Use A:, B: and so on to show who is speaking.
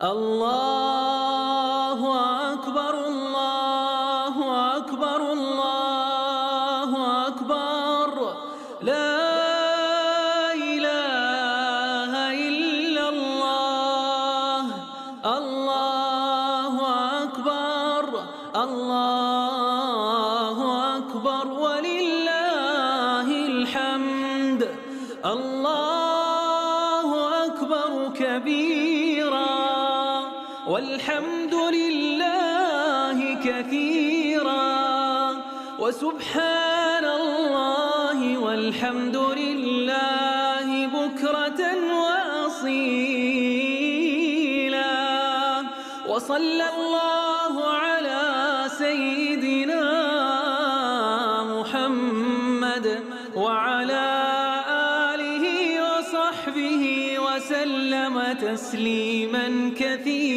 A: الله أكبر الله أكبر الله أكبر لا إله إلا الله الله أكبر الله أكبر ولله الحمد الله أكبر كبيرا والحمد لله كثيرا وسبحان الله والحمد لله بكرة وأصيلا وصلى الله على سيدنا محمد وعلى آله وصحبه وسلم تسليما كثيرا.